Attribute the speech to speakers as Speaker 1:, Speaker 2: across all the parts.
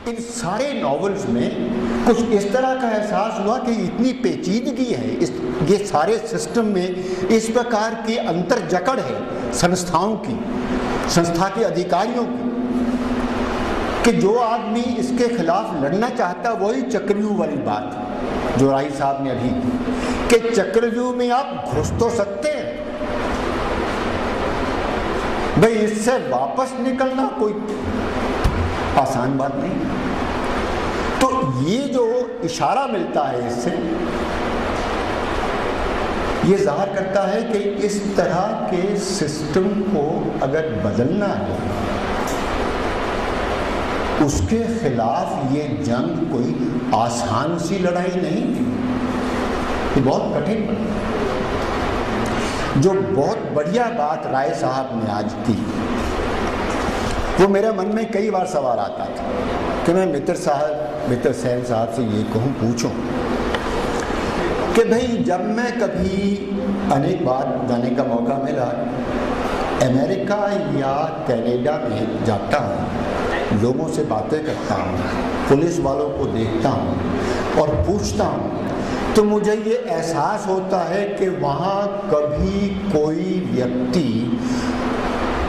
Speaker 1: इन सारे नॉवेल्स में कुछ इस तरह का एहसास हुआ कि इतनी पेचीदगी है ये सारे सिस्टम में, इस प्रकार की अंतर जकड़ है संस्थाओं की, संस्था के अधिकारियों की, कि जो आदमी इसके खिलाफ लड़ना चाहता वही चक्रव्यूह वाली बात जो राही साहब ने अभी, कि चक्रव्यूह में आप घुस तो सकते हैं भाई, इससे वापस निकलना कोई आसान बात नहीं। तो ये जो इशारा मिलता है इससे, ये जाहिर करता है कि इस तरह के सिस्टम को अगर बदलना है, उसके खिलाफ ये जंग कोई आसान सी लड़ाई नहीं थी, ये बहुत कठिन बनी। जो बहुत बढ़िया बात राय साहब ने आज की, वो मेरे मन में कई बार सवाल आता था कि मैं मित्र सेन साहब से ये पूछूं कि भाई जब मैं कभी अनेक बार जाने का मौका मिला अमेरिका या कनाडा में जाता हूँ, लोगों से बातें करता हूँ, पुलिस वालों को देखता हूँ और पूछता हूँ, तो मुझे ये एहसास होता है कि वहाँ कभी कोई व्यक्ति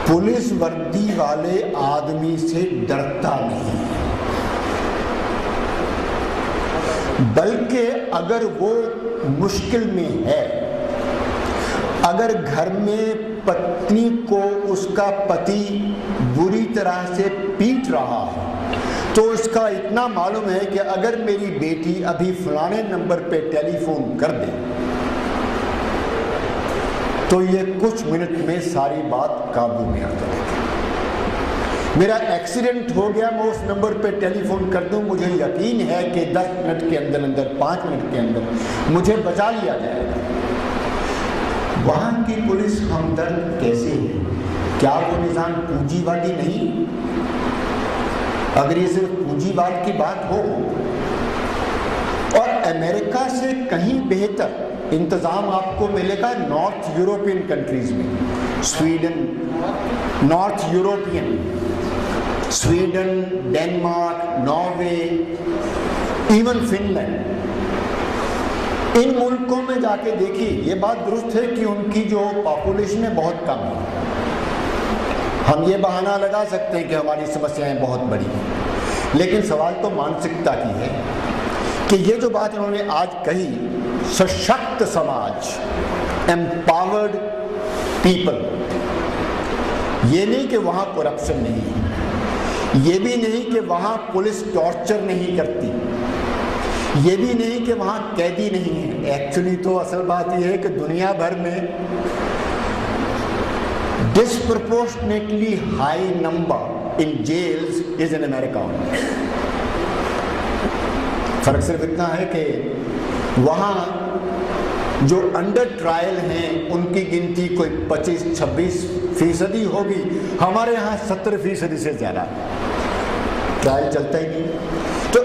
Speaker 1: पुलिस वर्दी वाले आदमी से डरता नहीं, बल्कि अगर वो मुश्किल में है, अगर घर में पत्नी को उसका पति बुरी तरह से पीट रहा है, तो उसका इतना मालूम है कि अगर मेरी बेटी अभी फलाने नंबर पे टेलीफोन कर दे तो ये कुछ मिनट में सारी बात काबू में आ जाएगी। मेरा एक्सीडेंट हो गया, मैं उस नंबर पे टेलीफोन कर दूं, मुझे यकीन है कि 10 मिनट के अंदर 5 मिनट के अंदर मुझे बचा लिया जाएगा। वहाँ की पुलिस हमदर्द कैसे है? क्या वो निज़ाम पूंजीवादी नहीं? अगर ये सिर्फ पूंजीवाद की बात हो, और अमेरिका से कहीं बेहतर इंतज़ाम आपको मिलेगा नॉर्थ यूरोपियन कंट्रीज में, Sweden, Denmark, Norway, even Finland. इन मुल्कों में जाके देखिए, ये बात दुरुस्त है कि उनकी जो पॉपुलेशन है बहुत कम है। हम ये बहाना लगा सकते हैं कि हमारी समस्याएं बहुत बड़ी हैं, लेकिन सवाल तो मानसिकता की है कि ये जो बात इन्होंने आज कही, सशक्त समाज, एम्पावर्ड पीपल, ये नहीं कि वहाँ करप्शन नहीं है, ये भी नहीं कि वहाँ पुलिस टॉर्चर नहीं करती, ये भी नहीं कि वहाँ कैदी नहीं है। एक्चुअली तो असल बात यह है कि दुनिया भर में disproportionately high number in jails is in America. फर्क सिर्फ इतना है कि वहाँ जो अंडर ट्रायल हैं उनकी गिनती कोई 25-26% होगी, हमारे यहाँ 70% से ज़्यादा ट्रायल चलता ही नहीं। तो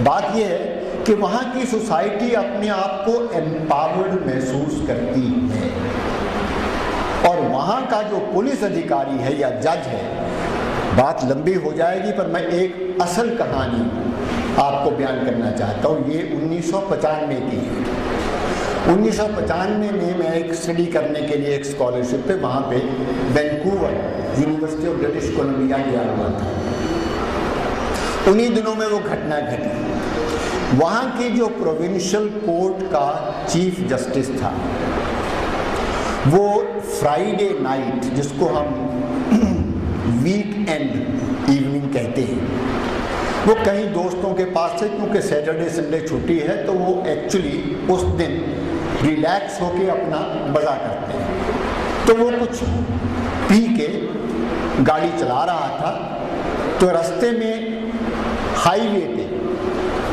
Speaker 1: बात यह है कि वहाँ की सोसाइटी अपने आप को एम्पावर्ड महसूस करती है, और वहाँ का जो पुलिस अधिकारी है या जज है, बात लंबी हो जाएगी पर मैं एक असल कहानी आपको बयान करना चाहता हूँ। ये 1995 की है। 1995 में मैं एक स्टडी करने के लिए एक स्कॉलरशिप पे वहाँ पे Vancouver university of British Columbia गया हुआ था। उन्हीं दिनों में वो घटना घटी। वहाँ की जो प्रोविंशियल कोर्ट का चीफ जस्टिस था, वो फ्राइडे नाइट, जिसको हम वीक एंड इवनिंग कहते हैं, वो कहीं दोस्तों के पास से, क्योंकि सैटरडे संडे छुट्टी है, तो वो एक्चुअली उस दिन रिलैक्स होके अपना मज़ा करते हैं। तो वो कुछ पी के गाड़ी चला रहा था, तो रास्ते में हाईवे पे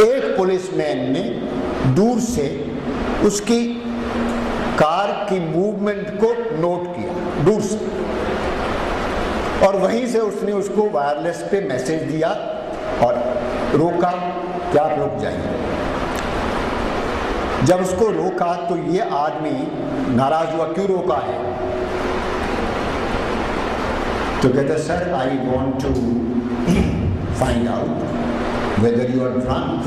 Speaker 1: एक पुलिसमैन ने दूर से उसकी कार की मूवमेंट को नोट किया दूर से, और वहीं से उसने उसको वायरलेस पे मैसेज दिया और रोका कि आप रुक जाइए। जब उसको रोका तो ये आदमी नाराज हुआ, क्यों रोका है? तो कहता, sir I want to find out whether you are drunk.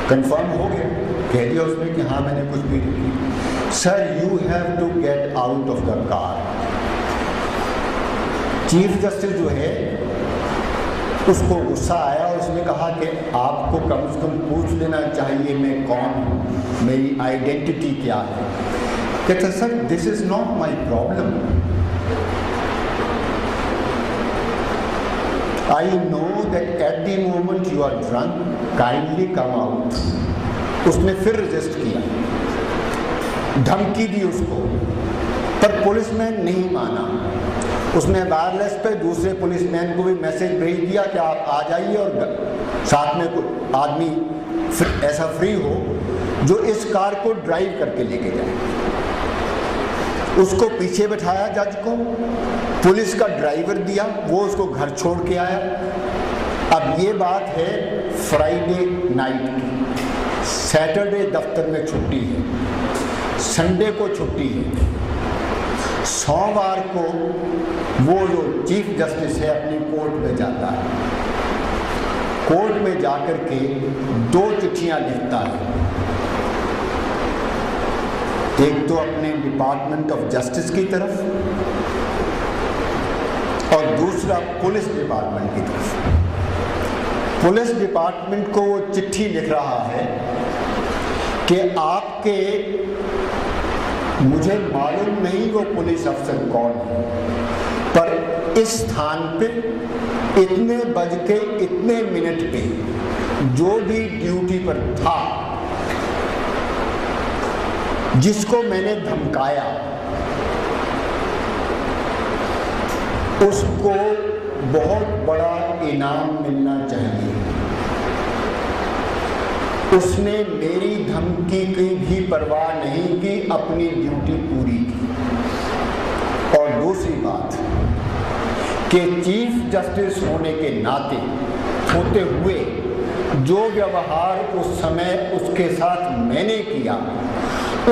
Speaker 1: Confirm हो गया, कह दिया उसने कि हाँ मैंने कुछ भी नहीं की। Sir you have to get out of the car. Chief justice जो है उसको गुस्सा आया और उसने कहा कि आपको कम से कम पूछ लेना चाहिए मैं कौन हूँ, मेरी आइडेंटिटी क्या है। कहते sir this is not my problem, I know that at the moment you are drunk, kindly come out. उसने फिर रेजिस्ट किया, धमकी दी उसको, पर पुलिसमैन नहीं माना। उसने वायरलेस पे दूसरे पुलिसमैन को भी मैसेज भेज दिया कि आप आ जाइए और साथ में कोई आदमी ऐसा फ्री हो जो इस कार को ड्राइव करके लेके जाए। उसको पीछे बैठाया जज को, पुलिस का ड्राइवर दिया, वो उसको घर छोड़ के आया। अब ये बात है फ्राइडे नाइट की, सैटरडे दफ्तर में छुट्टी है, संडे को छुट्टी है, सोमवार को वो जो चीफ जस्टिस है अपनी कोर्ट में जाता है। कोर्ट में जाकर के 2 चिट्ठियां लिखता है, एक तो अपने डिपार्टमेंट ऑफ जस्टिस की तरफ और दूसरा पुलिस डिपार्टमेंट की तरफ। पुलिस डिपार्टमेंट को वो चिट्ठी लिख रहा है कि आपके, मुझे मालूम नहीं वो पुलिस अफसर कौन है, पर इस स्थान पे इतने बज के इतने मिनट पे जो भी ड्यूटी पर था, जिसको मैंने धमकाया, उसको बहुत बड़ा इनाम मिलना चाहिए। उसने मेरी धमकी की भी परवाह नहीं की, अपनी ड्यूटी पूरी की। और दूसरी बात कि चीफ जस्टिस होने के नाते होते हुए जो व्यवहार उस समय उसके साथ मैंने किया,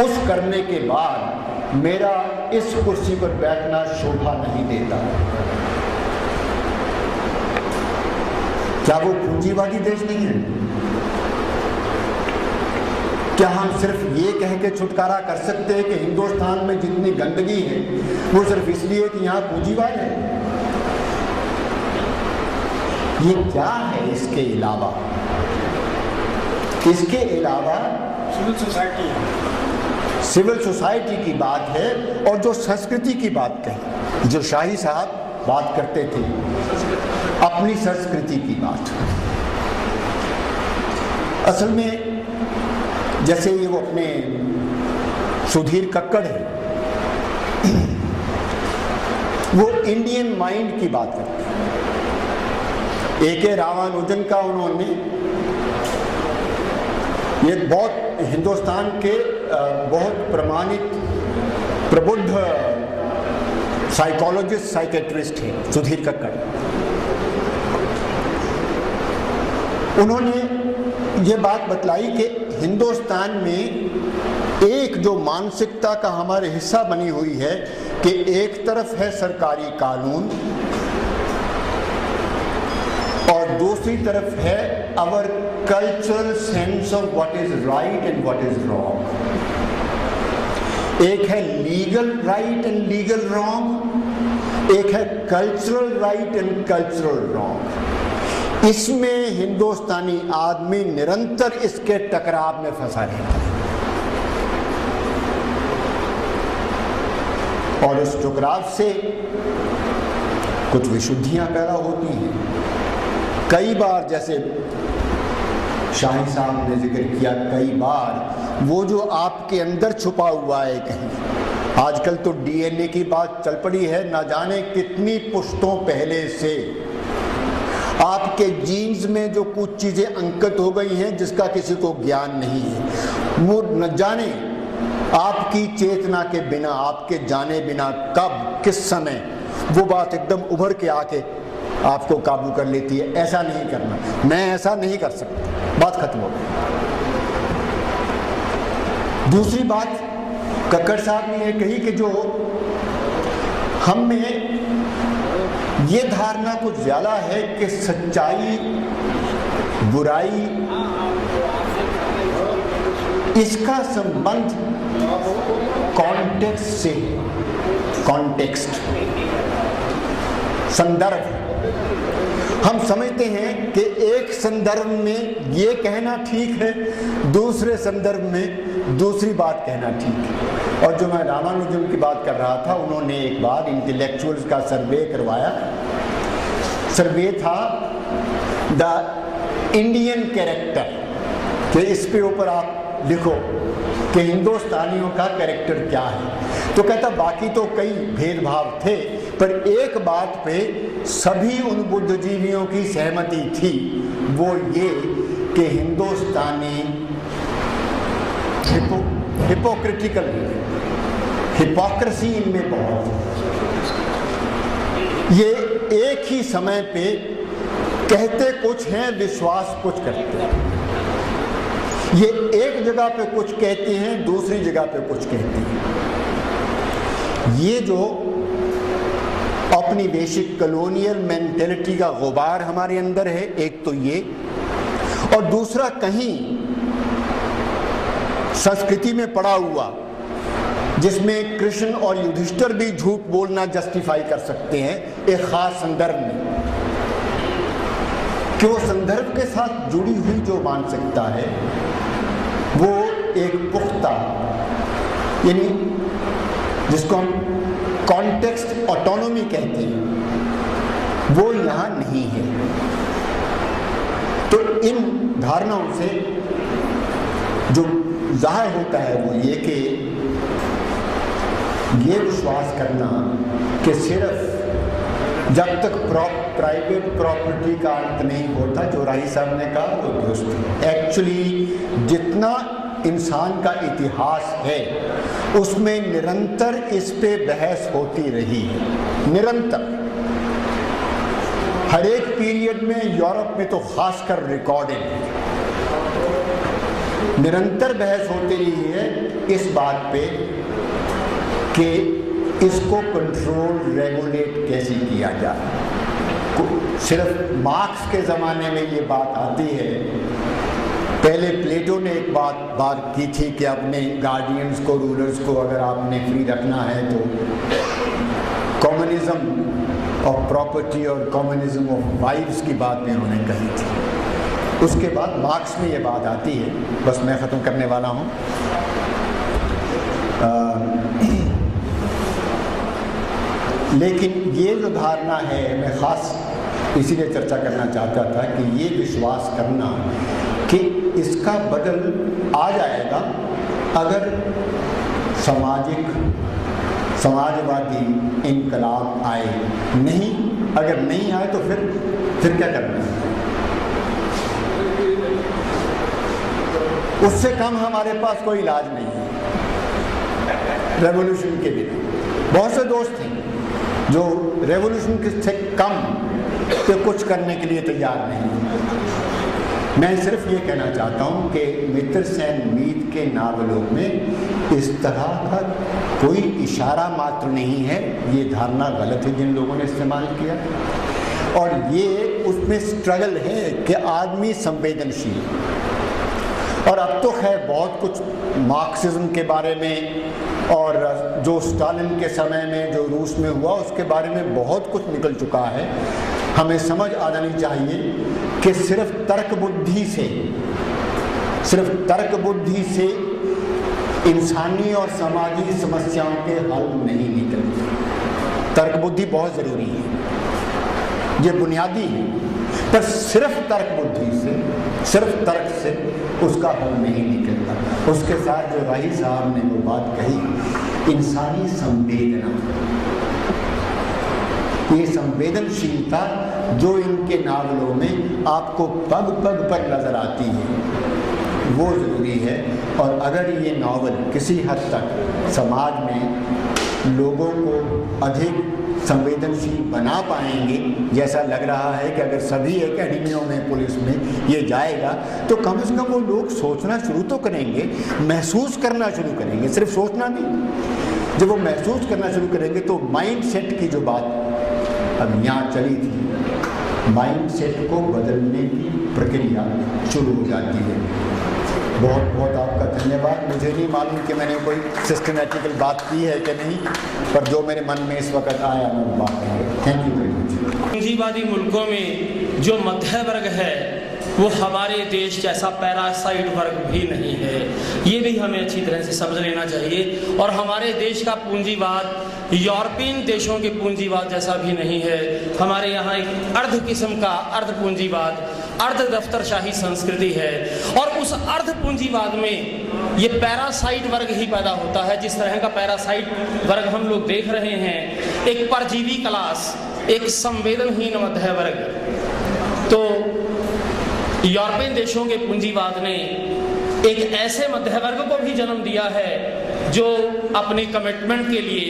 Speaker 1: उस करने के बाद मेरा इस कुर्सी पर बैठना शोभा नहीं देता। क्या वो पूंजीवादी देश नहीं है? क्या हम सिर्फ ये कह के छुटकारा कर सकते हैं कि हिंदुस्तान में जितनी गंदगी है वो सिर्फ इसलिए कि यहाँ पूंजीवाद है? ये क्या है? इसके अलावा सिविल सोसाइटी की बात है। और जो संस्कृति की बात कही, जो शाही साहब बात करते थे, अपनी संस्कृति की बात, असल में जैसे ये वो अपने सुधीर कक्कड़ है, वो इंडियन माइंड की बात करते हैं। ए.के. रामानुजन का उन्होंने, ये बहुत हिंदुस्तान के बहुत प्रमाणित प्रबुद्ध साइकोलॉजिस्ट, साइकेट्रिस्ट हैं सुधीर कक्कड़। उन्होंने ये बात बतलाई कि हिंदुस्तान में एक जो मानसिकता का हमारे हिस्सा बनी हुई है कि एक तरफ है सरकारी कानून और दूसरी तरफ है our cultural sense of what is right and what is wrong. एक है legal right and legal wrong, एक है cultural right and cultural wrong. इसमें हिंदुस्तानी आदमी निरंतर इसके टकराव में फंसा रहता है और उस टकराव से कुछ विशुद्धियां पैदा होती हैं। कई बार, जैसे शाही साहब ने जिक्र किया, कई बार वो जो आपके अंदर छुपा हुआ है कहीं, आजकल तो डीएनए की बात चल पड़ी है, ना जाने कितनी पुश्तों पहले से आपके जीन्स में जो कुछ चीजें अंकित हो गई हैं जिसका किसी को ज्ञान नहीं है, वो न जाने आपकी चेतना के बिना, आपके जाने बिना कब किस समय वो बात एकदम उभर के आके आपको काबू कर लेती है। ऐसा नहीं करना, मैं ऐसा नहीं कर सकता, बात खत्म हो गई। दूसरी बात कक्कड़ साहब ने यह कही कि जो हम में ये धारणा कुछ ज्यादा है कि सच्चाई बुराई इसका संबंध कॉन्टेक्स्ट से, कॉन्टेक्स्ट संदर्भ। हम समझते हैं कि एक संदर्भ में ये कहना ठीक है, दूसरे संदर्भ में दूसरी बात कहना ठीक है। और जो मैं रामानुजन की बात कर रहा था, उन्होंने एक बार इंटेलेक्चुअल्स का सर्वे करवाया। सर्वे था द इंडियन कैरेक्टर, कि इस पे ऊपर आप लिखो कि हिंदुस्तानियों का कैरेक्टर क्या है। तो कहता बाकी तो कई भेदभाव थे, पर एक बात पे सभी उन बुद्धिजीवियों की सहमति थी, वो ये कि हिंदुस्तानी हिपोक्रिटिकल, हिपोक्रेसी इनमें बहुत है। ये एक ही समय पे कहते कुछ हैं, विश्वास कुछ करते हैं। ये एक जगह पे कुछ कहते हैं, दूसरी जगह पे कुछ कहते हैं। ये जो अपनी बेसिक कॉलोनियल मेंटेलिटी का गुबार हमारे अंदर है, एक तो ये, और दूसरा कहीं संस्कृति में पड़ा हुआ, जिसमें कृष्ण और युधिष्ठिर भी झूठ बोलना जस्टिफाई कर सकते हैं एक खास संदर्भ में, कि वो संदर्भ के साथ जुड़ी हुई जो मानसिकता है वो एक पुख्ता, यानी जिसको हम कॉन्टेक्स्ट ऑटोनॉमी कहते हैं, वो यहाँ नहीं है। तो इन धारणाओं से जो जाहिर होता है वो ये कि ये विश्वास करना कि सिर्फ जब तक प्राइवेट प्रॉपर्टी का अंत नहीं होता, जो राही साहब ने कहा वो दुरुस्त। एक्चुअली जितना इंसान का इतिहास है उसमें निरंतर इस पे बहस होती रही है, निरंतर। हर एक पीरियड में, यूरोप में तो खासकर रिकॉर्डेड है, निरंतर बहस होती रही है इस बात पे कि इसको कंट्रोल, रेगुलेट कैसे किया जाए। सिर्फ मार्क्स के ज़माने में ये बात आती है। पहले प्लेटो ने एक बात की थी कि अपने गार्डियंस को, रूलर्स को अगर आपने फ्री रखना है तो कम्युनिज्म ऑफ प्रॉपर्टी और कम्युनिज्म ऑफ वाइव्स की बात भी उन्होंने कही थी। उसके बाद मार्क्स में ये बात आती है। बस मैं ख़त्म करने वाला हूँ। लेकिन ये जो धारणा है, मैं ख़ास इसीलिए चर्चा करना चाहता था कि ये विश्वास करना कि इसका बदल आ जाएगा अगर समाजवादी इनकलाब आए। नहीं, अगर नहीं आए तो फिर क्या करना है? उससे कम हमारे पास कोई इलाज नहीं है रेवोल्यूशन के बिना। बहुत से दोस्त हैं जो रेवोल्यूशन से कम पे कुछ करने के लिए तैयार नहीं। मैं सिर्फ ये कहना चाहता हूँ कि मित्र सेन मीत के नावलों में इस तरह का कोई इशारा मात्र नहीं है। ये धारणा गलत है जिन लोगों ने इस्तेमाल किया, और ये उसमें स्ट्रगल है कि आदमी संवेदनशील। और अब तो खैर बहुत कुछ मार्क्सिज्म के बारे में और जो स्टालिन के समय में जो रूस में हुआ उसके बारे में बहुत कुछ निकल चुका है। हमें समझ आ जानी चाहिए कि सिर्फ तर्क बुद्धि से इंसानी और समाजी समस्याओं के हल नहीं निकलते। तर्क बुद्धि बहुत ज़रूरी है, ये बुनियादी है, पर सिर्फ तर्क बुद्धि से, सिर्फ तर्क से उसका हल नहीं निकलता। उसके साथ जो राही साहब ने वो बात कही, इंसानी संवेदना, ये संवेदनशीलता जो इनके नावलों में आपको पग पग पर नजर आती है, वो ज़रूरी है। और अगर ये नावल किसी हद तक समाज में लोगों को अधिक संवेदनशील बना पाएंगे, जैसा लग रहा है कि अगर सभी एकेडमियों में, पुलिस में ये जाएगा, तो कम से कम वो लोग सोचना शुरू तो करेंगे, महसूस करना शुरू करेंगे, सिर्फ सोचना नहीं। जब वो महसूस करना शुरू करेंगे तो माइंड सेट की जो बात अब यहाँ चली थी, माइंड सेट को बदलने की प्रक्रिया शुरू हो जाती है। बहुत बहुत आपका धन्यवाद। मुझे नहीं मालूम कि मैंने कोई सिस्टमेटिकल बात की है कि नहीं, पर जो मेरे मन में इस वक्त आया मैं वो बात है। Thank you very much.
Speaker 2: पूंजीवादी मुल्कों में जो मध्य वर्ग है वो हमारे देश जैसा पैरासाइट वर्ग भी नहीं है, ये भी हमें अच्छी तरह से समझ लेना चाहिए। और हमारे देश का पूंजीवाद यूरोपियन देशों के पूंजीवाद जैसा भी नहीं है। हमारे यहाँ एक अर्ध किस्म का अर्ध पूंजीवाद, अर्ध दफ्तरशाही संस्कृति है, और उस अर्ध पूंजीवाद में ये पैरासाइट वर्ग ही पैदा होता है। जिस तरह का पैरासाइट वर्ग हम लोग देख रहे हैं, एक परजीवी क्लास, एक संवेदनहीन मध्य वर्ग। तो यूरोपियन देशों के पूंजीवाद ने एक ऐसे मध्य वर्ग को भी जन्म दिया है जो अपनी कमिटमेंट के लिए,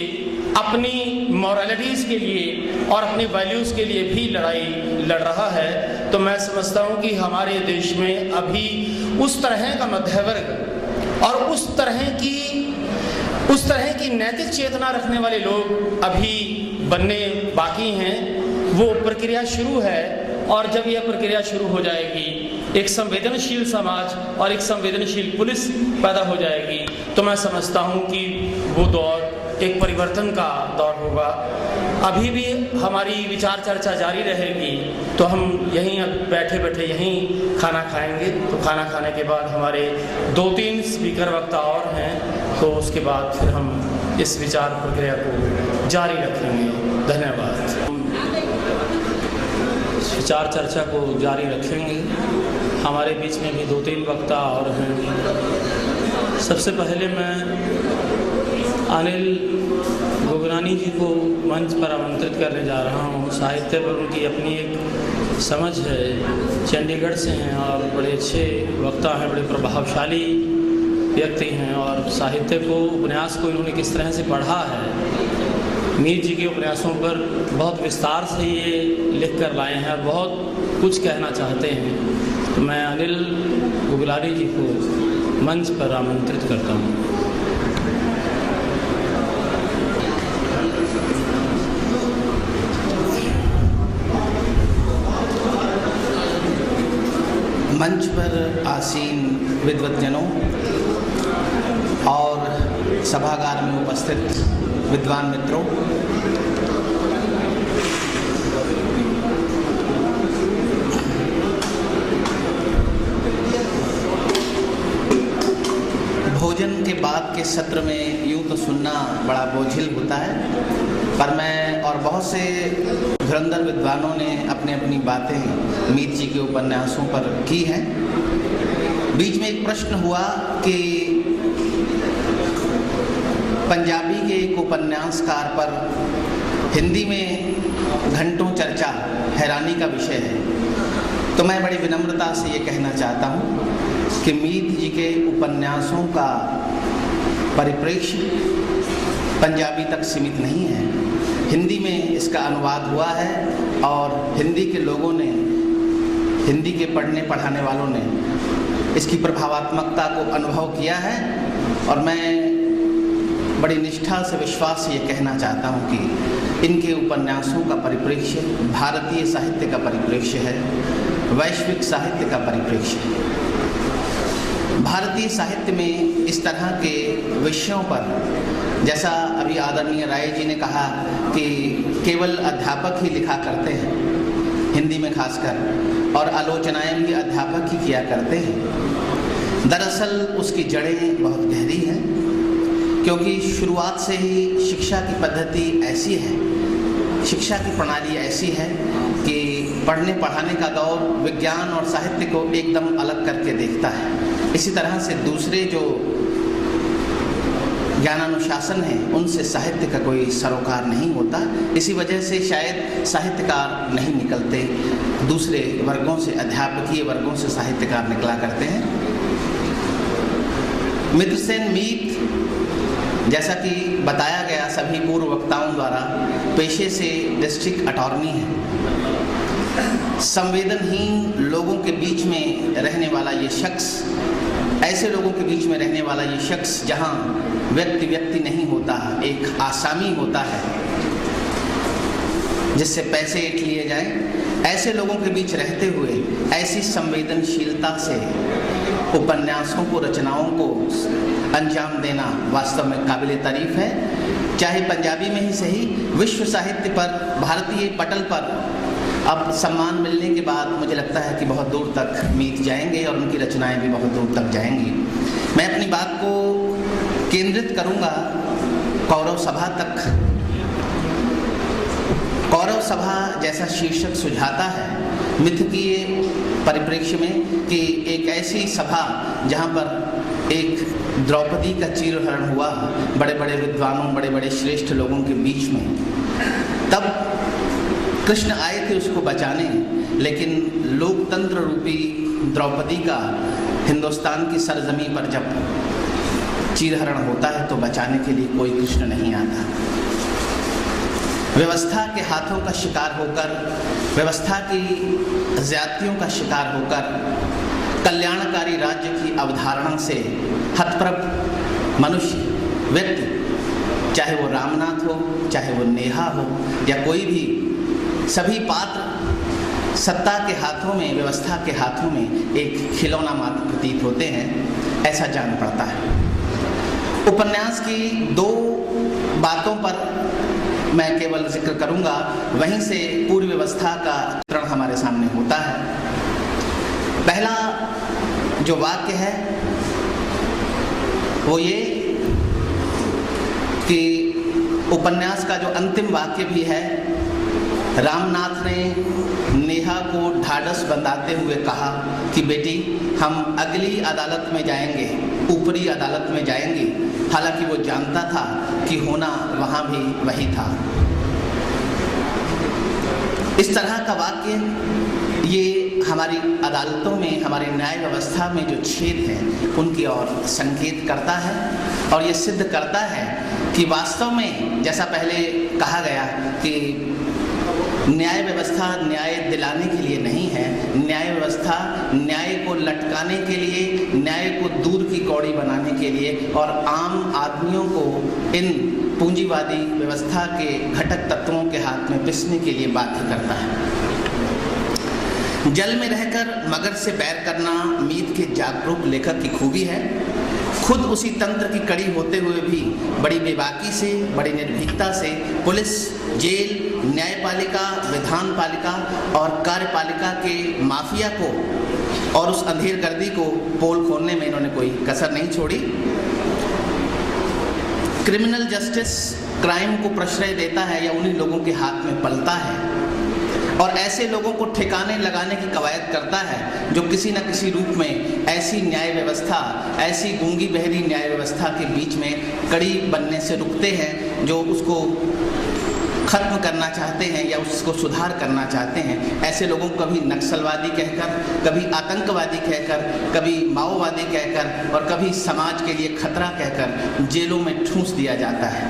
Speaker 2: अपनी मॉरलिटीज़ के लिए और अपनी वैल्यूज़ के लिए भी लड़ाई लड़ रहा है। तो मैं समझता हूँ कि हमारे देश में अभी उस तरह का मध्य वर्ग और उस तरह की नैतिक चेतना रखने वाले लोग अभी बनने बाकी हैं। वो प्रक्रिया शुरू है, और जब यह प्रक्रिया शुरू हो जाएगी, एक संवेदनशील समाज और एक संवेदनशील पुलिस पैदा हो जाएगी, तो मैं समझता हूँ कि वो दौर एक परिवर्तन का दौर होगा। अभी भी हमारी विचार चर्चा जारी रहेगी, तो हम यहीं बैठे बैठे यहीं खाना खाएंगे। तो खाना खाने के बाद हमारे 2-3 स्पीकर वक्ता और हैं, तो उसके बाद फिर हम इस विचार प्रक्रिया को जारी रखेंगे। धन्यवाद। विचार चर्चा को जारी रखेंगे। हमारे बीच में भी 2-3 वक्ता और हैं। सबसे पहले मैं अनिल गुगरानी जी को मंच पर आमंत्रित करने जा रहा हूँ। साहित्य पर उनकी अपनी एक समझ है, चंडीगढ़ से हैं और बड़े अच्छे वक्ता हैं, बड़े प्रभावशाली व्यक्ति हैं, और साहित्य को, उपन्यास को इन्होंने किस तरह से पढ़ा है, मीर जी के उपन्यासों पर बहुत विस्तार से ये लिख कर लाए हैं और बहुत कुछ कहना चाहते हैं। तो मैं अनिल गुगरानी जी को मंच पर आमंत्रित करता हूँ।
Speaker 3: मंच पर आसीन विद्वद्जनों और सभागार में उपस्थित विद्वान मित्रों, भोजन के बाद के सत्र में यूं तो सुनना बड़ा बोझिल होता है, पर मैं और बहुत से धुरंधर विद्वानों ने अपनी अपनी बातें मीर जी के उपन्यासों पर की हैं। बीच में एक प्रश्न हुआ कि पंजाबी के एक उपन्यासकार पर हिंदी में घंटों चर्चा हैरानी का विषय है। तो मैं बड़ी विनम्रता से ये कहना चाहता हूँ कि मीर जी के उपन्यासों का परिप्रेक्ष्य पंजाबी तक सीमित नहीं है। हिंदी में इसका अनुवाद हुआ है और हिंदी के लोगों ने, हिंदी के पढ़ने पढ़ाने वालों ने इसकी प्रभावात्मकता को अनुभव किया है। और मैं बड़ी निष्ठा से, विश्वास से ये कहना चाहता हूँ कि इनके उपन्यासों का परिप्रेक्ष्य भारतीय साहित्य का परिप्रेक्ष्य है, वैश्विक साहित्य का परिप्रेक्ष्य है। भारतीय साहित्य में इस तरह के विषयों पर, जैसा अभी आदरणीय राय जी ने कहा कि केवल अध्यापक ही लिखा करते हैं, हिंदी में खासकर, और आलोचनाएं भी अध्यापक ही किया करते हैं। दरअसल उसकी जड़ें बहुत गहरी हैं, क्योंकि शुरुआत से ही शिक्षा की पद्धति ऐसी है, शिक्षा की प्रणाली ऐसी है कि पढ़ने पढ़ाने का दौर विज्ञान और साहित्य को एकदम अलग करके देखता है। इसी तरह से दूसरे जो ज्ञानानुशासन है उनसे साहित्य का कोई सरोकार नहीं होता। इसी वजह से शायद साहित्यकार नहीं निकलते, दूसरे वर्गों से, अध्यापकीय वर्गों से साहित्यकार निकला करते हैं। मित्रसेन मीत, जैसा कि बताया गया सभी पूर्व वक्ताओं द्वारा, पेशे से डिस्ट्रिक्ट अटॉर्नी है। संवेदनहीन लोगों के बीच में रहने वाला ये शख्स, ऐसे लोगों के बीच में रहने वाला ये शख्स जहाँ व्यक्ति नहीं होता, एक आसामी होता है, जिससे पैसे ऐंठ लिए जाएं, ऐसे लोगों के बीच रहते हुए ऐसी संवेदनशीलता से उपन्यासों को, रचनाओं को अंजाम देना वास्तव में काबिल तारीफ है। चाहे पंजाबी में ही सही, विश्व साहित्य पर, भारतीय पटल पर अब सम्मान मिलने के बाद मुझे लगता है कि बहुत दूर तक मीत जाएंगे और उनकी रचनाएं भी बहुत दूर तक जाएंगी। मैं अपनी बात को केंद्रित करूंगा कौरव सभा तक। कौरव सभा जैसा शीर्षक सुझाता है मिथकीय परिप्रेक्ष्य में कि एक ऐसी सभा जहां पर एक द्रौपदी का चीरहरण हुआ बड़े बड़े विद्वानों, बड़े बड़े श्रेष्ठ लोगों के बीच में। तब कृष्ण आए थे उसको बचाने, लेकिन लोकतंत्र रूपी द्रौपदी का हिंदुस्तान की सरजमी पर जब चीरहरण होता है तो बचाने के लिए कोई कृष्ण नहीं आता। व्यवस्था के हाथों का शिकार होकर, व्यवस्था की ज्यादतियों का शिकार होकर, कल्याणकारी राज्य की अवधारणा से हतप्रभ मनुष्य, व्यक्ति, चाहे वो रामनाथ हो, चाहे वो नेहा हो या कोई भी, सभी पात्र सत्ता के हाथों में, व्यवस्था के हाथों में एक खिलौना मात्र प्रतीत होते हैं, ऐसा जान पड़ता है। उपन्यास की दो बातों पर मैं केवल जिक्र करूंगा, वहीं से पूरी व्यवस्था का चित्रण हमारे सामने होता है। पहला जो वाक्य है वो ये कि उपन्यास का जो अंतिम वाक्य भी है, रामनाथ ने नेहा को ढाढ़स बंधाते हुए कहा कि बेटी हम अगली अदालत में जाएंगे, ऊपरी अदालत में जाएंगे। हालांकि वो जानता था कि होना वहां भी वही था। इस तरह का वाक्य ये हमारी अदालतों में, हमारी न्याय व्यवस्था में जो छेद हैं उनकी ओर संकेत करता है और ये सिद्ध करता है कि वास्तव में जैसा पहले कहा गया कि न्याय व्यवस्था न्याय दिलाने के लिए नहीं है, न्याय व्यवस्था न्याय को लटकाने के लिए, न्याय को दूध की कौड़ी बनाने के लिए और आम आदमियों को इन पूंजीवादी व्यवस्था के घटक तत्वों के हाथ में पिसने के लिए बाध्य करता है। जल में रहकर मगर से बैर करना मीत के जागरूक लेखक की खूबी है। खुद उसी तंत्र की कड़ी होते हुए भी बड़ी बेबाकी से, बड़ी निर्भीकता से पुलिस, जेल, न्यायपालिका, विधान पालिका और कार्यपालिका के माफिया को और उस अंधेरगर्दी को पोल खोलने में इन्होंने कोई कसर नहीं छोड़ी। क्रिमिनल जस्टिस क्राइम को प्रश्रय देता है या उन्हीं लोगों के हाथ में पलता है और ऐसे लोगों को ठिकाने लगाने की कवायद करता है जो किसी न किसी रूप में ऐसी न्याय व्यवस्था, ऐसी गूंगी बहरी न्याय व्यवस्था के बीच में कड़ी बनने से रुकते हैं, जो उसको खत्म करना चाहते हैं या उसको सुधार करना चाहते हैं। ऐसे लोगों को कभी नक्सलवादी कहकर, कभी आतंकवादी कहकर, कभी माओवादी कहकर और कभी समाज के लिए खतरा कहकर जेलों में ठूंस दिया जाता है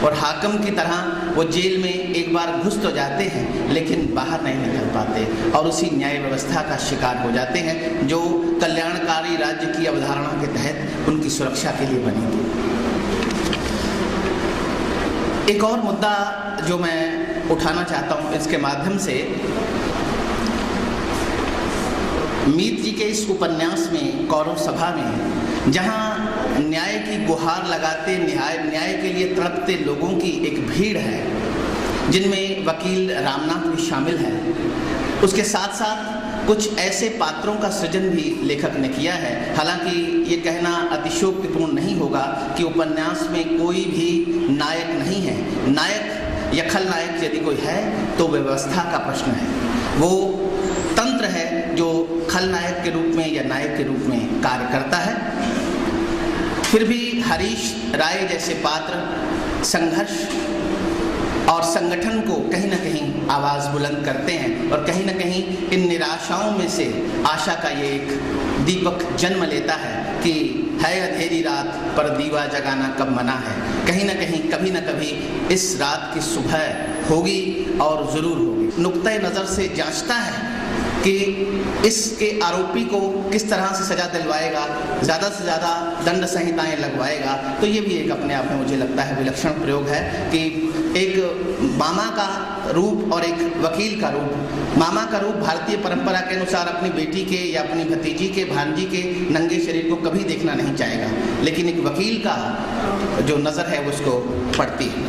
Speaker 3: और हाकिम की तरह वो जेल में एक बार घुस तो जाते हैं लेकिन बाहर नहीं निकल पाते और उसी न्याय व्यवस्था का शिकार हो जाते हैं जो कल्याणकारी राज्य की अवधारणा के तहत उनकी सुरक्षा के लिए बनी थी। एक और मुद्दा जो मैं उठाना चाहता हूँ इसके माध्यम से, मीत जी के इस उपन्यास में, कौरव सभा में, जहाँ न्याय की गुहार लगाते, न्याय के लिए तड़पते लोगों की एक भीड़ है जिनमें वकील रामनाथ भी शामिल हैं, उसके साथ साथ कुछ ऐसे पात्रों का सृजन भी लेखक ने किया है। हालांकि ये कहना अतिशयोक्तिपूर्ण नहीं होगा कि उपन्यास में कोई भी नायक नहीं है। नायक या खलनायक यदि कोई है तो व्यवस्था का प्रश्न है। वो तंत्र है जो खलनायक के रूप में या नायक के रूप में कार्य करता है। फिर भी हरीश राय जैसे पात्र संघर्ष और संगठन को कहीं ना कहीं आवाज़ बुलंद करते हैं और कहीं ना कहीं इन निराशाओं में से आशा का ये एक दीपक जन्म लेता है कि है अंधेरी रात पर दीवा जगाना कब मना है। कहीं ना कहीं कभी ना कभी इस रात की सुबह होगी और ज़रूर होगी। नुक्ते नज़र से जांचता है कि इसके आरोपी को किस तरह से सज़ा दिलवाएगा, ज़्यादा से ज़्यादा दंड संहिताएं लगवाएगा। तो ये भी एक अपने आप में मुझे लगता है विलक्षण प्रयोग है कि एक मामा का रूप और एक वकील का रूप। मामा का रूप भारतीय परंपरा के अनुसार अपनी बेटी के या अपनी भतीजी के, भांजी के नंगे शरीर को कभी देखना नहीं चाहेगा, लेकिन एक वकील का जो नज़र है वो उसको पड़ती है।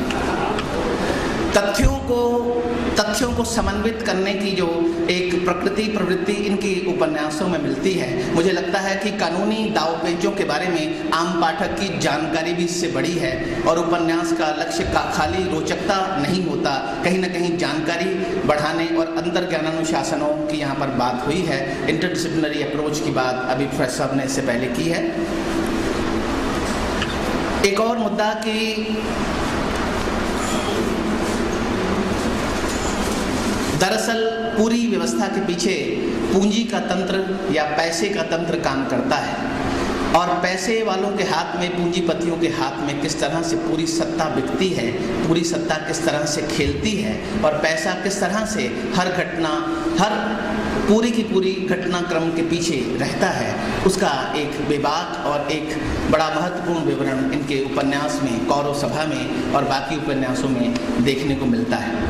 Speaker 3: तथ्यों को समन्वित करने की जो एक प्रवृत्ति इनकी उपन्यासों में मिलती है, मुझे लगता है कि कानूनी दावपेचों के बारे में आम पाठक की जानकारी भी इससे बड़ी है। और उपन्यास का लक्ष्य का खाली रोचकता नहीं होता, कहीं ना कहीं जानकारी बढ़ाने और अंतर ज्ञानानुशासनों की यहाँ पर बात हुई है। इंटरडिसिप्लिनरी अप्रोच की बात अभी प्रोफेसर साहब ने इससे पहले की है। एक और मुद्दा कि दरअसल पूरी व्यवस्था के पीछे पूंजी का तंत्र या पैसे का तंत्र काम करता है, और पैसे वालों के हाथ में, पूंजीपतियों के हाथ में किस तरह से पूरी सत्ता बिकती है, पूरी सत्ता किस तरह से खेलती है, और पैसा किस तरह से हर घटना, हर पूरी की पूरी घटनाक्रम के पीछे रहता है, उसका एक बेबाक और एक बड़ा महत्वपूर्ण विवरण इनके उपन्यास में, कौरव सभा में और बाकी उपन्यासों में देखने को मिलता है।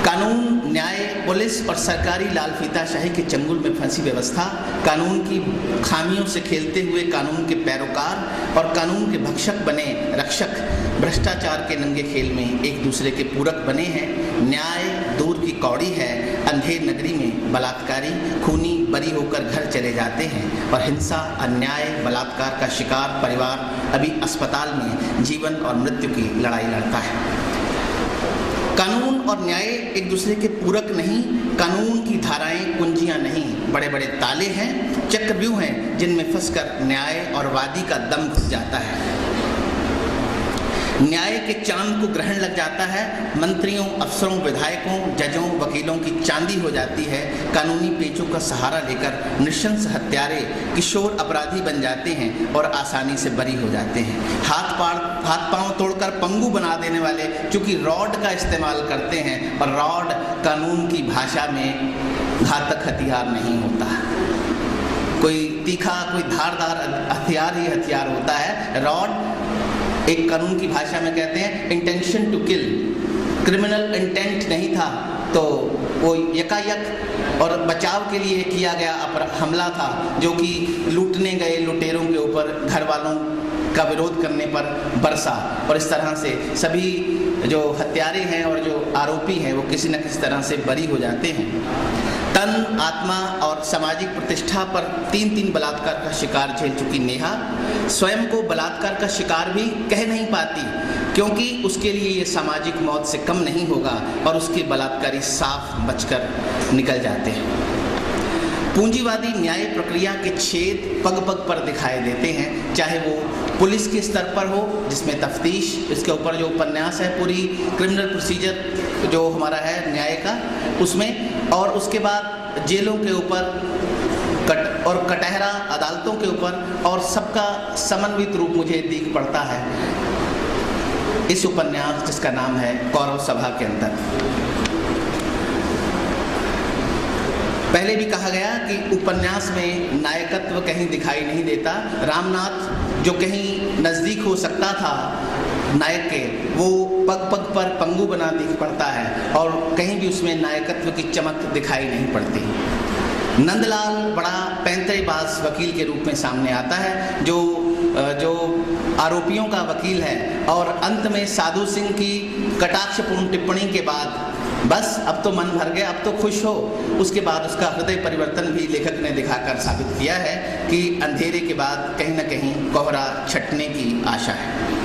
Speaker 3: कानून, न्याय, पुलिस और सरकारी लाल फीताशाही के चंगुल में फंसी व्यवस्था, कानून की खामियों से खेलते हुए कानून के पैरोकार और कानून के भक्षक बने रक्षक भ्रष्टाचार के नंगे खेल में एक दूसरे के पूरक बने हैं। न्याय दूर की कौड़ी है, अंधेर नगरी में बलात्कारी खूनी बरी होकर घर चले जाते हैं और हिंसा, अन्याय, बलात्कार का शिकार परिवार अभी अस्पताल में जीवन और मृत्यु की लड़ाई लड़ता है। कानून और न्याय एक दूसरे के पूरक नहीं, कानून की धाराएं कुंजियां नहीं, बड़े बड़े ताले हैं, चक्रव्यूह हैं जिनमें फंसकर न्याय और वादी का दम घुस जाता है। न्याय के चांद को ग्रहण लग जाता है, मंत्रियों, अफसरों, विधायकों, जजों, वकीलों की चांदी हो जाती है। कानूनी पेचों का सहारा लेकर नृशंस हत्यारे किशोर अपराधी बन जाते हैं और आसानी से बरी हो जाते हैं। हाथ पांव तोड़कर पंगु बना देने वाले चूंकि रॉड का इस्तेमाल करते हैं, और रॉड कानून की भाषा में घातक हथियार नहीं होता, कोई तीखा, कोई धारदार हथियार ही हथियार होता है। रॉड एक कानून की भाषा में कहते हैं intention to kill, criminal intent नहीं था, तो वो यकायक और बचाव के लिए किया गया हमला था, जो कि लूटने गए लुटेरों के ऊपर घर वालों का विरोध करने पर बरसा। और इस तरह से सभी जो हत्यारे हैं और जो आरोपी हैं वो किसी न किसी तरह से बरी हो जाते हैं। तन, आत्मा और सामाजिक प्रतिष्ठा पर 3 बलात्कार का शिकार झेल चुकी नेहा स्वयं को बलात्कार का शिकार भी कह नहीं पाती, क्योंकि उसके लिए ये सामाजिक मौत से कम नहीं होगा और उसके बलात्कारी साफ बचकर निकल जाते हैं। पूंजीवादी न्याय प्रक्रिया के छेद पग पग पर दिखाई देते हैं, चाहे वो पुलिस के स्तर पर हो जिसमें तफ्तीश, इसके ऊपर जो उपन्यास है पूरी क्रिमिनल प्रोसीजर जो हमारा है न्याय का उसमें, और उसके बाद जेलों के ऊपर और कटहरा अदालतों के ऊपर, और सबका समन्वित रूप मुझे दिख पड़ता है इस उपन्यास जिसका नाम है कौरव सभा के अंदर। पहले भी कहा गया कि उपन्यास में नायकत्व कहीं दिखाई नहीं देता। रामनाथ जो कहीं नज़दीक हो सकता था नायक के, वो पग पग पर पंगु बना दिख पड़ता है और कहीं भी उसमें नायकत्व की चमक दिखाई नहीं पड़ती। नंदलाल बड़ा पैंतरेबाज वकील के रूप में सामने आता है, जो आरोपियों का वकील है, और अंत में साधु सिंह की कटाक्षपूर्ण टिप्पणी के बाद बस अब तो मन भर गया, अब तो खुश हो, उसके बाद उसका हृदय परिवर्तन भी लेखक ने दिखाकर साबित किया है कि अंधेरे के बाद कहीं न कहीं कोहरा छटने की आशा है।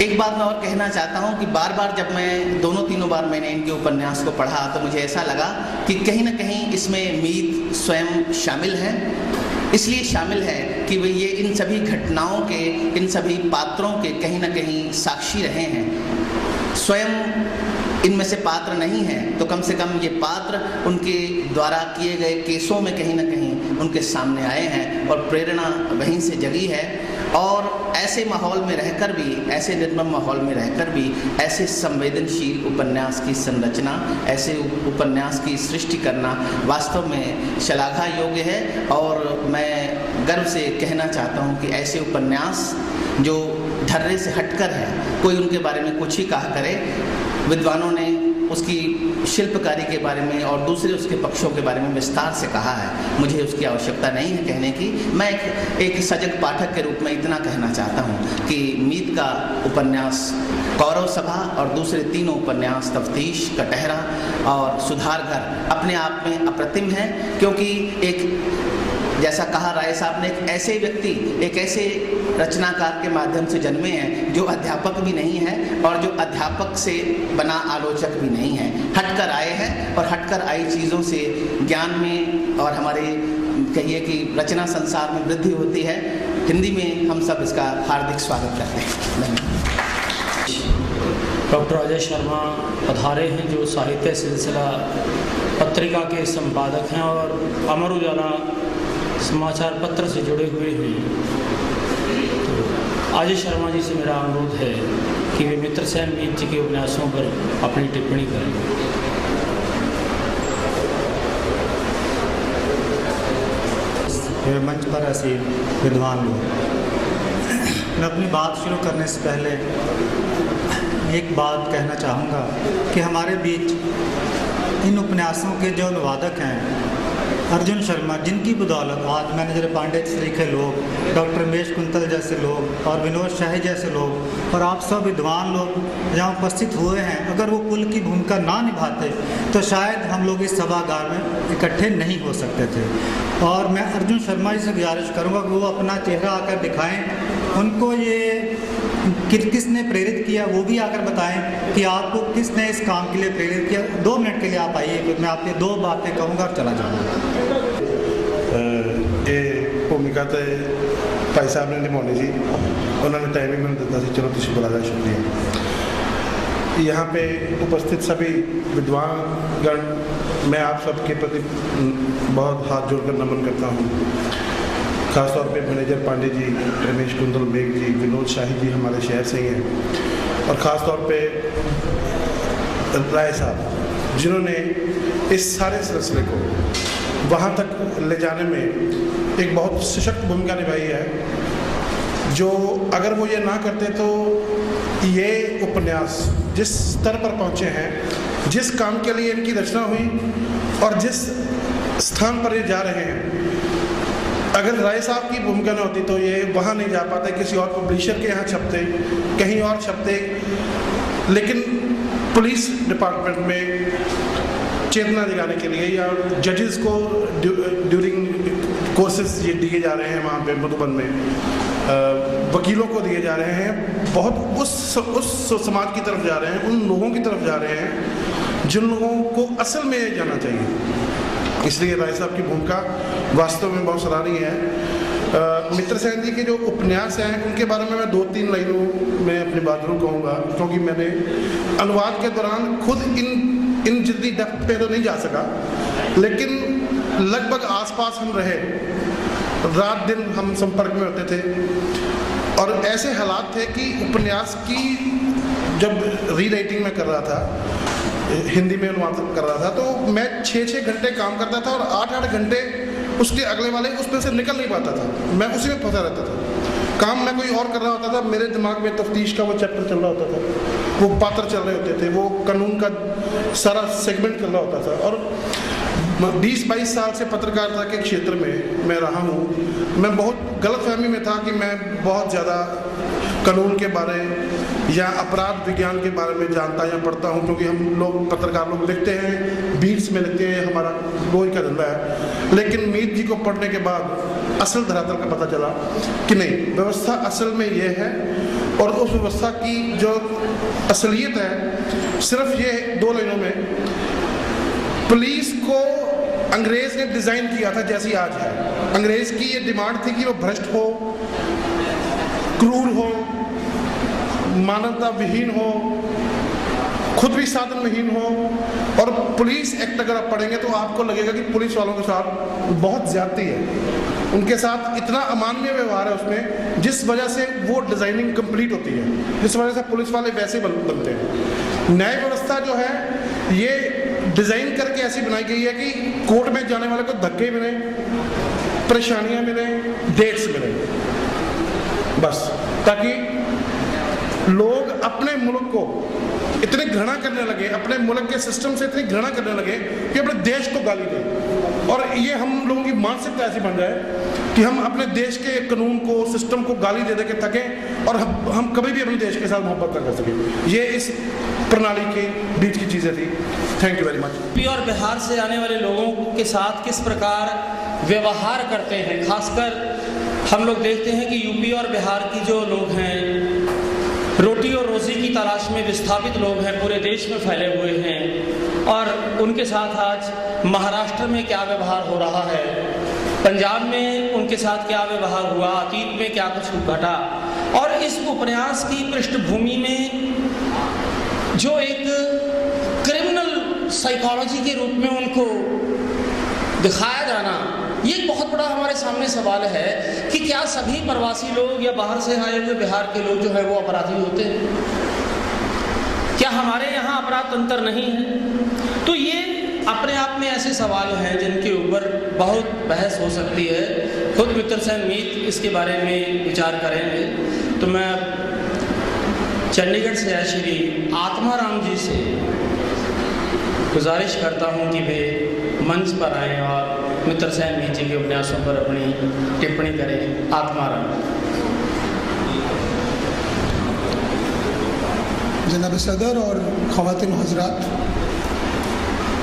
Speaker 3: एक बात मैं और कहना चाहता हूँ कि बार बार जब मैं तीनों बार मैंने इनके उपन्यास को पढ़ा तो मुझे ऐसा लगा कि कहीं न कहीं इसमें मीत स्वयं शामिल है। इसलिए शामिल है कि वे ये इन सभी घटनाओं के, इन सभी पात्रों के कहीं न कहीं साक्षी रहे हैं। स्वयं इनमें से पात्र नहीं हैं तो कम से कम ये पात्र उनके द्वारा किए गए केसों में कहीं न कहीं उनके सामने आए हैं और प्रेरणा वहीं से जगी है। और ऐसे माहौल में रहकर भी, ऐसे निर्मम माहौल में रहकर भी ऐसे संवेदनशील उपन्यास की संरचना, ऐसे उपन्यास की सृष्टि करना वास्तव में श्लाघा योग्य है। और मैं गर्व से कहना चाहता हूँ कि ऐसे उपन्यास जो धर्रे से हटकर है, कोई उनके बारे में कुछ ही कहा करे, विद्वानों ने उसकी शिल्पकारी के बारे में और दूसरे उसके पक्षों के बारे में विस्तार से कहा है, मुझे उसकी आवश्यकता नहीं है कहने की। मैं एक सजग पाठक के रूप में इतना कहना चाहता हूँ कि मीत का उपन्यास कौरव सभा और दूसरे तीनों उपन्यास तफ्तीश, कटहरा और सुधारघर अपने आप में अप्रतिम है, क्योंकि एक, जैसा कहा राय साहब ने, एक ऐसे व्यक्ति, एक ऐसे रचनाकार के माध्यम से जन्मे हैं जो अध्यापक भी नहीं है और जो अध्यापक से बना आलोचक भी नहीं है, हटकर आए हैं और हटकर आई चीज़ों से ज्ञान में और हमारे कहिए कि रचना संसार में वृद्धि होती है। हिंदी में हम सब इसका हार्दिक स्वागत करते हैं। धन्यवाद।
Speaker 2: डॉक्टर अजय शर्मा पधारे हैं, जो साहित्य सिलसिला पत्रिका के संपादक हैं और अमर उजाला समाचार पत्र से जुड़े हुए हैं। अजय शर्मा जी से मेरा अनुरोध है कि वे मित्रसेन मीत जी के उपन्यासों पर अपनी टिप्पणी करें।
Speaker 4: मंच पर ऐसे विद्वान लोग, मैं अपनी बात शुरू करने से पहले एक बात कहना चाहूँगा कि हमारे बीच इन उपन्यासों के जो अनुवादक हैं अर्जुन शर्मा, जिनकी बदौलत आज मैनेजर पांडे श्री के लोग, डॉक्टर रमेश कुंतल जैसे लोग और विनोद शाही जैसे लोग और आप सब विद्वान लोग जहाँ उपस्थित हुए हैं, अगर वो कुल की भूमिका ना निभाते तो शायद हम लोग इस सभागार में इकट्ठे नहीं हो सकते थे। और मैं अर्जुन शर्मा जी से गुजारिश करूँगा कि वो अपना चेहरा आकर दिखाएँ, उनको ये किसने प्रेरित किया वो भी आकर बताएं कि आपको किसने इस काम के लिए प्रेरित किया। 2 मिनट के लिए आप आइए, फिर मैं आपके 2 बातें कहूँगा और चला जाऊँगा।
Speaker 5: ਇਹ ਭੂਮਿਕਾ ਤੇ ਭਾਈ ਸਾਹਿਬ ਨੇ ਨਿਭਾਉਣੀ ਸੀ, ਉਹਨਾਂ ਨੇ टाइमिंग ਮੈਨੂੰ ਦਿੱਤਾ ਸੀ, चलो ਤੁਸੀਂ बुला लिया, शुक्रिया। यहाँ पे उपस्थित सभी विद्वानगण, मैं आप सबके प्रति बहुत हाथ जोड़कर नमन करता हूँ। खासतौर पे manager Pandey ji, Ramesh quintal bag जी, विनोद शाही जी हमारे शहर से ही हैं, और ख़ास तौर पे राय साहब जिन्होंने इस सारे सिलसिले को वहाँ तक ले जाने में एक बहुत सशक्त भूमिका निभाई है, जो अगर वो ये ना करते तो ये उपन्यास जिस स्तर पर पहुँचे हैं, जिस काम के लिए इनकी रचना हुई और जिस स्थान पर ये जा रहे हैं, अगर राय साहब की भूमिका न होती तो ये वहाँ नहीं जा पाते, किसी और पब्लिशर के यहाँ छपते, कहीं और छपते। लेकिन पुलिस डिपार्टमेंट में चेतना जगाने के लिए या जजेस को ड्यूरिंग कोर्सेज ये दिए जा रहे हैं वहाँ पे मधुबन में, वकीलों को दिए जा रहे हैं, बहुत उस समाज की तरफ जा रहे हैं, उन लोगों की तरफ जा रहे हैं जिन लोगों को असल में जाना चाहिए। इसलिए राय साहब की भूमिका वास्तव में बहुत सराहनीय है। मित्रसेन जी के जो उपन्यास हैं उनके बारे में मैं 2-3 लाइनों में अपनी बात जरूर कहूँगा, क्योंकि मैंने अनुवाद के दौरान खुद इन जितनी डेप्थ पे तो नहीं जा सका, लेकिन लगभग आसपास हम रहे, रात दिन हम संपर्क में होते थे, और ऐसे हालात थे कि उपन्यास की जब रीराइटिंग में कर रहा था, हिंदी में अनुवाद कर रहा था, तो मैं 6-6 घंटे काम करता था और 8-8 घंटे उसके अगले वाले उसमें से निकल नहीं पाता था, मैं उसी में फंसा रहता था। काम मैं कोई और कर रहा होता था, मेरे दिमाग में तफ्तीश का वो चैप्टर चल रहा होता था, वो पात्र चल रहे होते थे, वो कानून का सारा सेगमेंट चल रहा होता था। और 20-22 साल से पत्रकारिता के क्षेत्र में मैं रहा हूँ, मैं बहुत गलतफहमी में था कि मैं बहुत ज़्यादा कानून के बारे या अपराध विज्ञान के बारे में जानता या पढ़ता हूँ, क्योंकि हम लोग पत्रकार लोग लिखते हैं, बीट्स में लिखते हैं, हमारा रोज का धंधा है। लेकिन मीत जी को पढ़ने के बाद असल धरातल का पता चला कि नहीं, व्यवस्था असल में ये है, और उस व्यवस्था की जो असलियत है सिर्फ ये 2 लाइनों में, पुलिस को अंग्रेज ने डिज़ाइन किया था जैसी आज है। अंग्रेज की ये डिमांड थी कि वो भ्रष्ट हो, क्रूर हो, मानवता विहीन हो, खुद भी साधन विहीन हो। और पुलिस एक्ट अगर आप पढ़ेंगे तो आपको लगेगा कि पुलिस वालों के साथ बहुत ज्यादती है। उनके साथ इतना अमानवीय व्यवहार है उसमें, जिस वजह से वो डिज़ाइनिंग कंप्लीट होती है, जिस वजह से पुलिस वाले वैसे बनते हैं। न्याय व्यवस्था जो है ये डिज़ाइन करके ऐसी बनाई गई है कि कोर्ट में जाने वाले को धक्के मिले, परेशानियां मिले, डेट्स मिले, बस, ताकि लोग अपने मुल्क को इतनी घृणा करने लगे, अपने मुल्क के सिस्टम से इतनी घृणा करने लगे कि अपने देश को गाली दें। और ये हम लोगों की मानसिकता ऐसी बन जाए कि हम अपने देश के कानून को, सिस्टम को गाली दे के थकें और हम कभी भी अपने देश के साथ मोहब्बत न कर सकें। ये इस प्रणाली के बीच की चीज़ें थी। Thank you very much.
Speaker 2: UP और बिहार से आने वाले लोगों के साथ किस प्रकार व्यवहार करते हैं, खासकर हम लोग देखते हैं कि यूपी और बिहार की जो लोग हैं, रोटी और रोज़ी की तलाश में विस्थापित लोग हैं, पूरे देश में फैले हुए हैं, और उनके साथ आज महाराष्ट्र में क्या व्यवहार हो रहा है, पंजाब में उनके साथ क्या व्यवहार हुआ, अतीत में क्या कुछ घटा, और इस उपन्यास की पृष्ठभूमि में जो एक क्रिमिनल साइकोलॉजी के रूप में उनको दिखाया जाना, ये एक बहुत बड़ा हमारे सामने सवाल है कि क्या सभी प्रवासी लोग या बाहर से आए हुए बिहार के लोग जो है वो अपराधी होते हैं? क्या हमारे यहाँ अपराध तंत्र नहीं है? तो ये अपने आप में ऐसे सवाल हैं जिनके ऊपर बहुत बहस हो सकती है। खुद मित्र सेन मीत इसके बारे में विचार करेंगे। तो मैं चंडीगढ़ से श्री आत्माराम जी से गुजारिश करता हूँ कि वे मंच पर आएँ और मित्र सेन मीत जी के उपन्यासों पर अपनी टिप्पणी करें। आत्माराम।
Speaker 6: जनाब सदर और ख़वातीन हज़रात,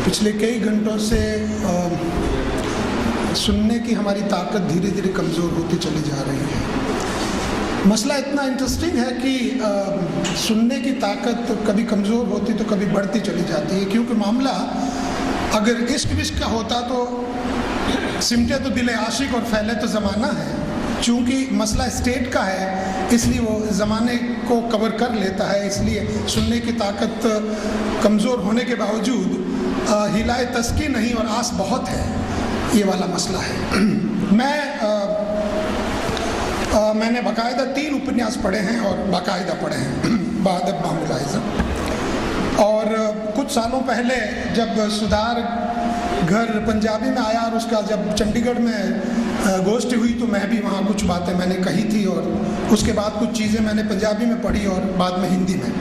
Speaker 6: पिछले कई घंटों से सुनने की हमारी ताकत धीरे धीरे कमज़ोर होती चली जा रही है। मसला इतना इंटरेस्टिंग है कि सुनने की ताकत कभी कमज़ोर होती तो कभी बढ़ती चली जाती है, क्योंकि मामला अगर इश्क विश्क का होता तो सिमटे तो दिल आशिक और फैले तो ज़माना है। चूँकि मसला स्टेट का है इसलिए वो ज़माने को कवर कर लेता है, इसलिए सुनने की ताकत कमज़ोर होने के बावजूद हिलाए तस्की नहीं और आस बहुत है, ये वाला मसला है। मैंने बाकायदा 3 उपन्यास पढ़े हैं और बाकायदा पढ़े हैं बादब मामलाइज़ा। और कुछ सालों पहले जब सुधार घर पंजाबी में आया और उसका जब चंडीगढ़ में गोष्ठी हुई तो मैं भी वहाँ कुछ बातें मैंने कही थी, और उसके बाद कुछ चीज़ें मैंने पंजाबी में पढ़ी और बाद में हिंदी में।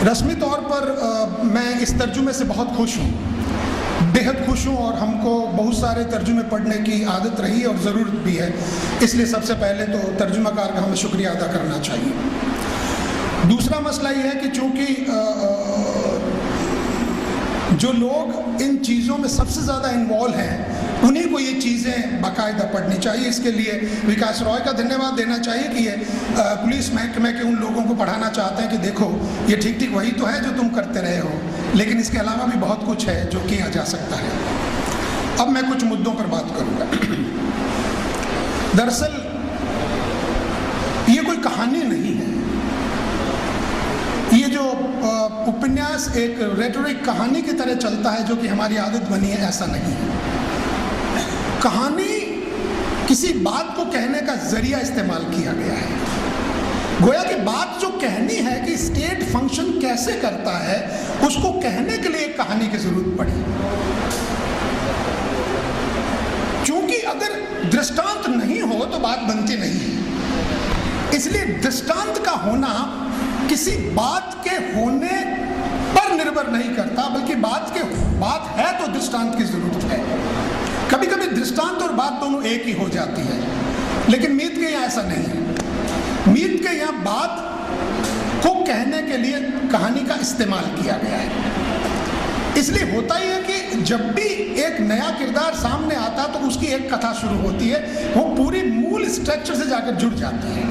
Speaker 6: रस्मी तौर पर मैं इस तर्जुमे से बहुत खुश हूँ, बेहद खुश हूँ, और हमको बहुत सारे तर्जुमे पढ़ने की आदत रही और ज़रूरत भी है, इसलिए सबसे पहले तो तर्जुमाकार का हमें शुक्रिया अदा करना चाहिए। दूसरा मसला ये है कि चूँकि जो लोग इन चीज़ों में सबसे ज़्यादा इन्वॉल्व हैं उन्हीं को ये चीज़ें बाकायदा पढ़नी चाहिए। इसके लिए विकास रॉय का धन्यवाद देना चाहिए कि ये पुलिस महकमे के उन लोगों को पढ़ाना चाहते हैं कि देखो ये ठीक ठीक वही तो है जो तुम करते रहे हो, लेकिन इसके अलावा भी बहुत कुछ है जो किया जा सकता है। अब मैं कुछ मुद्दों पर बात करूँगा। दरअसल ये कोई कहानी नहीं है, ये जो उपन्यास एक रेटोरिक कहानी की तरह चलता है जो कि हमारी आदत बनी है, ऐसा नहीं है। कहानी किसी बात को कहने का जरिया इस्तेमाल किया गया है। गोया कि बात जो कहनी है कि स्टेट फंक्शन कैसे करता है, उसको कहने के लिए एक कहानी की जरूरत पड़ी। क्योंकि अगर दृष्टांत नहीं हो तो बात बनती नहीं है, इसलिए दृष्टांत का होना किसी बात के होने पर निर्भर नहीं करता, बल्कि बात है तो दृष्टांत की जरूरत है। कभी कभी दृष्टांत और बात दोनों एक ही हो जाती है, लेकिन मीत के यहाँ ऐसा नहीं है। मीत के यहाँ बात को कहने के लिए कहानी का इस्तेमाल किया गया है। इसलिए होता ही है कि जब भी एक नया किरदार सामने आता तो उसकी एक कथा शुरू होती है, वो पूरी मूल स्ट्रक्चर से जाकर जुड़ जाती है।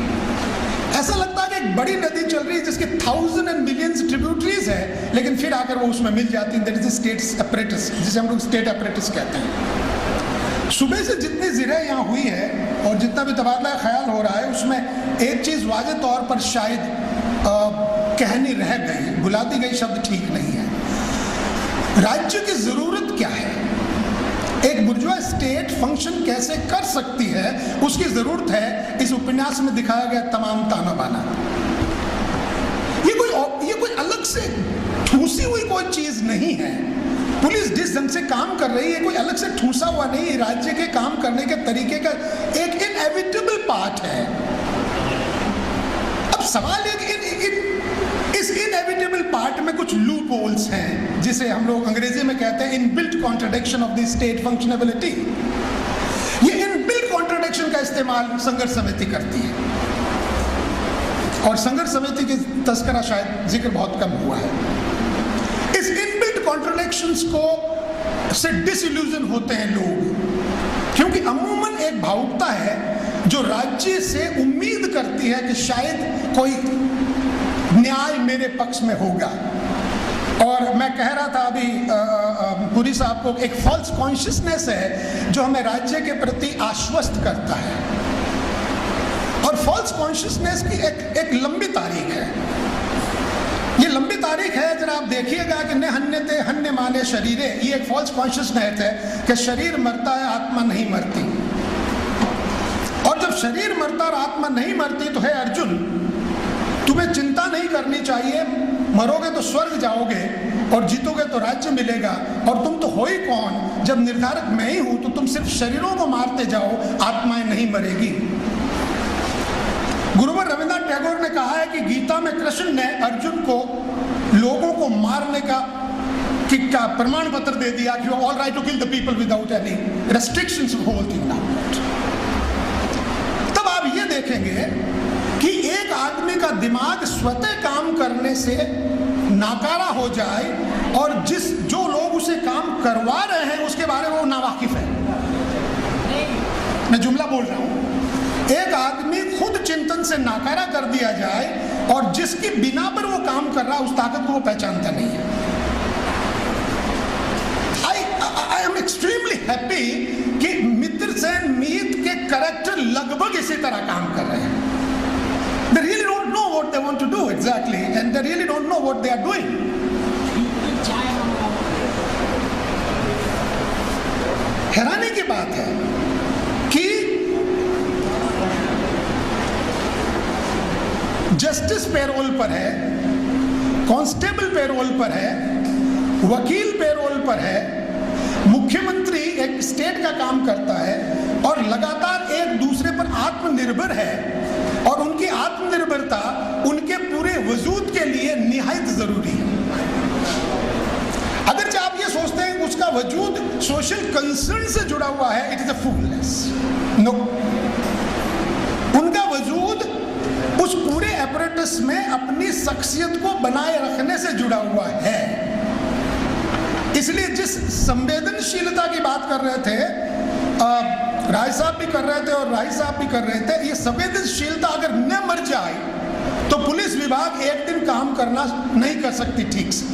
Speaker 6: ऐसा लगता है कि एक बड़ी नदी चल रही है जिसके थाउजेंड एंड मिलियंस ट्रिब्यूटरीज है, लेकिन फिर आकर वो उसमें मिल जाती है। दैट इज स्टेट अपरेटस, जिसे हम लोग स्टेट अपरेटस कहते हैं। सुबह से जितनी ज़िरे यहाँ हुई है और जितना भी तबादला ख्याल हो रहा है, उसमें एक चीज़ वाज़े तौर पर शायद कहनी रह गई, भुला दी गई शब्द ठीक नहीं है। राज्य की ज़रूरत क्या है? एक बुर्जुआ स्टेट फंक्शन कैसे कर सकती है, उसकी जरूरत है इस उपन्यास में दिखाया गया तमाम ताना बाना। ये कोई अलग से ठूसी हुई कोई चीज नहीं है। पुलिस जिस ढंग से काम कर रही है कोई अलग से ठूसा हुआ नहीं है, राज्य के काम करने के तरीके का एक इनएविटेबल पार्ट है। अब सवाल इस इनएविटेबल पार्ट में कुछ लूप होल्स हैं, जिसे हम लोग अंग्रेजी में कहते हैं inbuilt contradiction of the state functionability. ये इनबिल्ट कॉन्ट्रडिक्शन का इस्तेमाल संघर्ष समिति करती है, और संघर्ष समिति की तस्करा शायद जिक्र बहुत कम हुआ है। इस इनबिल्ट कॉन्ट्रडिक्शंस को से डिसइल्यूजन होते हैं लोग, क्योंकि अमूमन एक भावुकता है जो राज्य से उम्मीद करती है कि शायद कोई न्याय मेरे पक्ष में होगा। और मैं कह रहा था अभी पुरी साहब को, एक फॉल्स कॉन्शियसनेस है जो हमें राज्य के प्रति आश्वस्त करता है, और फॉल्स कॉन्शियसनेस की एक लंबी तारीख है। ये लंबी तारीख है, जरा आप देखिएगा कि न हन्यते हन्य माने शरीरे, ये एक फॉल्स कॉन्शियसनेस है कि शरीर मरता है आत्मा नहीं मरती। और जब शरीर मरता और आत्मा नहीं मरती तो है अर्जुन, तुम्हें चिंता नहीं करनी चाहिए, मरोगे तो स्वर्ग जाओगे और जीतोगे तो राज्य मिलेगा, और तुम तो हो ही कौन, जब निर्धारक मैं ही हूं तो तुम सिर्फ शरीरों को मारते जाओ, आत्माएं नहीं मरेगी। गुरुवर रविन्द्रनाथ टैगोर ने कहा है कि गीता में कृष्ण ने अर्जुन को लोगों को मारने का प्रमाण पत्र दे दिया कि all right to kill the people without any restrictions of whole thing. तब आप ये देखेंगे कि एक आदमी का दिमाग स्वतः काम करने से नाकारा हो जाए, और जो लोग उसे काम करवा रहे हैं उसके बारे में वो नावाकिफ है। मैं जुमला बोल रहा हूं, एक आदमी खुद चिंतन से नाकारा कर दिया जाए और जिसकी बिना पर वो काम कर रहा है उस ताकत को वो पहचानता नहीं है। आई एम एक्सट्रीमली हैप्पी कि मित्र सेन मीत के कैरेक्टर लगभग इसी तरह काम कर रहे हैं। They really don't know what they want to do exactly, and they really don't know what they are doing. हैरानी की बात है कि जस्टिस पेरोल पर है, कांस्टेबल पेरोल पर है, वकील पेरोल पर है, मुख्यमंत्री एक स्टेट का काम करता है और लगातार एक दूसरे पर आत्मनिर्भर है, और उनकी आत्मनिर्भरता उनके पूरे वजूद के लिए निहायत जरूरी है। अगर आप ये सोचते हैं कि उसका वजूद सोशल कंसर्न से जुड़ा हुआ है, इट इज अ फूलनेस। नो, उनका वजूद उस पूरे एपरेटस में अपनी शख्सियत को बनाए रखने से जुड़ा हुआ है। इसलिए जिस संवेदनशीलता की बात कर रहे थे, राय साहब भी कर रहे थे और राय साहब भी कर रहे थे, ये संवेदनशीलता अगर न मर जाए तो पुलिस विभाग एक दिन काम करना नहीं कर सकती ठीक से।